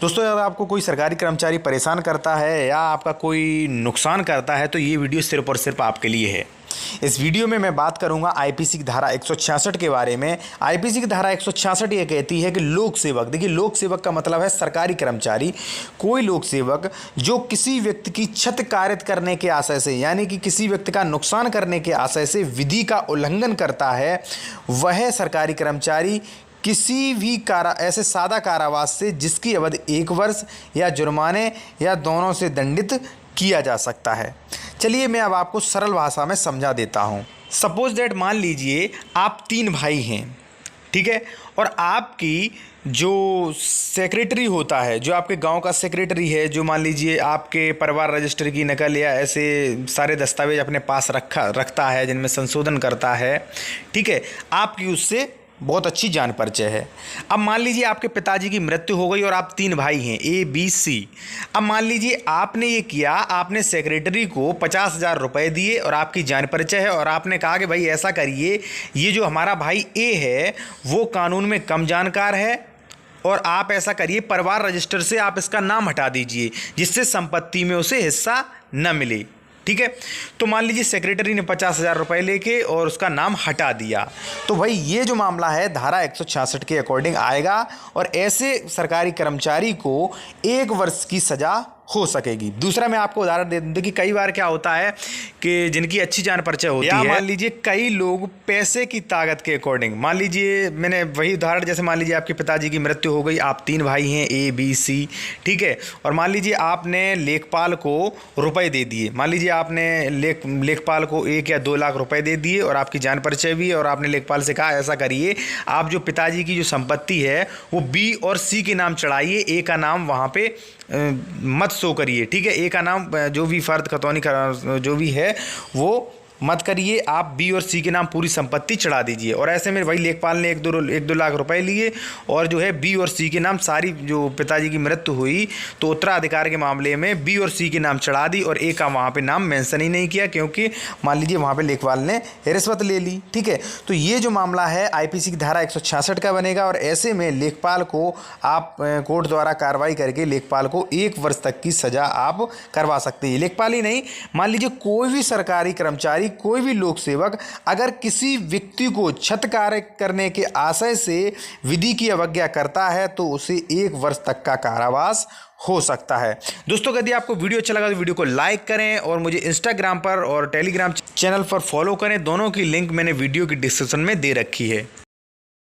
दोस्तों, अगर आपको कोई सरकारी कर्मचारी परेशान करता है या आपका कोई नुकसान करता है तो ये वीडियो सिर्फ और सिर्फ आपके लिए है। इस वीडियो में मैं बात करूंगा आईपीसी की धारा 166 के बारे में। आईपीसी की धारा 166 ये कहती है कि लोक सेवक, देखिए लोक सेवक का मतलब है सरकारी कर्मचारी, कोई लोक सेवक जो किसी व्यक्ति की क्षति कारित करने के आशय से, यानी कि किसी व्यक्ति का नुकसान करने के आशय से विधि का उल्लंघन करता है, वह सरकारी कर्मचारी किसी भी ऐसे सादा कारावास से जिसकी अवधि 1 वर्ष या जुर्माने या दोनों से दंडित किया जा सकता है। चलिए मैं अब आपको सरल भाषा में समझा देता हूँ। सपोज दैट, मान लीजिए आप 3 भाई हैं, ठीक है, और आपकी जो सेक्रेटरी होता है, जो आपके गांव का सेक्रेटरी है, जो मान लीजिए आपके परिवार रजिस्टर की नकल या ऐसे सारे दस्तावेज अपने पास रखता है जिनमें संशोधन करता है, ठीक है, आपकी उससे बहुत अच्छी जान परिचय है। अब मान लीजिए आपके पिताजी की मृत्यु हो गई और आप 3 भाई हैं, ए बी सी। अब मान लीजिए आपने ये किया, आपने सेक्रेटरी को 50,000 रुपये दिए और आपकी जान परिचय है और आपने कहा कि भाई ऐसा करिए, ये जो हमारा भाई ए है वो कानून में कम जानकार है और आप ऐसा करिए, परिवार रजिस्टर से आप इसका नाम हटा दीजिए जिससे संपत्ति में उसे हिस्सा न मिले, ठीक है। तो मान लीजिए सेक्रेटरी ने 50,000 रुपये लेके और उसका नाम हटा दिया, तो भाई ये जो मामला है धारा 166 के अकॉर्डिंग आएगा और ऐसे सरकारी कर्मचारी को 1 वर्ष की सज़ा हो सकेगी। दूसरा मैं आपको उदाहरण दे दूं कि कई बार क्या होता है कि जिनकी अच्छी जान परिचय होती है, मान लीजिए कई लोग पैसे की ताकत के अकॉर्डिंग, मान लीजिए मैंने वही उदाहरण, जैसे मान लीजिए आपके पिताजी की मृत्यु हो गई, आप 3 भाई हैं, ए बी सी, ठीक है, और मान लीजिए आपने लेखपाल को रुपए दे दिए, मान लीजिए आपने लेखपाल को 1 या 2 लाख रुपए दे दिए और आपकी जान परिचय भी है और आपने लेखपाल से कहा ऐसा करिए, आप जो पिताजी की जो संपत्ति है वो बी और सी के नाम चढ़ाइए, ए का नाम वहाँ पे मत शो करिए, ठीक है, ए का नाम जो भी फर्द खतौनी जो भी है वो मत करिए, आप बी और सी के नाम पूरी संपत्ति चढ़ा दीजिए। और ऐसे में भाई लेखपाल ने 1-2 लाख रुपए लिए और जो है बी और सी के नाम सारी, जो पिताजी की मृत्यु हुई तो उत्तराधिकार के मामले में बी और सी के नाम चढ़ा दी और ए का वहाँ पे नाम मेंशन ही नहीं किया, क्योंकि मान लीजिए वहाँ पे लेखपाल ने रिश्वत ले ली, ठीक है। तो ये जो मामला है आईपीसी की धारा 166 का बनेगा और ऐसे में लेखपाल को आप कोर्ट द्वारा कार्रवाई करके लेखपाल को 1 वर्ष तक की सज़ा आप करवा सकते हैं। लेखपाल ही नहीं, मान लीजिए कोई भी सरकारी कर्मचारी, कोई भी लोक सेवक अगर किसी व्यक्ति को क्षति कार्य करने के आशय से विधि की अवज्ञा करता है तो उसे 1 वर्ष तक का कारावास हो सकता है। दोस्तों, यदि आपको वीडियो अच्छा लगा तो वीडियो को लाइक करें और मुझे इंस्टाग्राम पर और टेलीग्राम चैनल पर फॉलो करें। दोनों की लिंक मैंने वीडियो की डिस्क्रिप्शन में दे रखी है।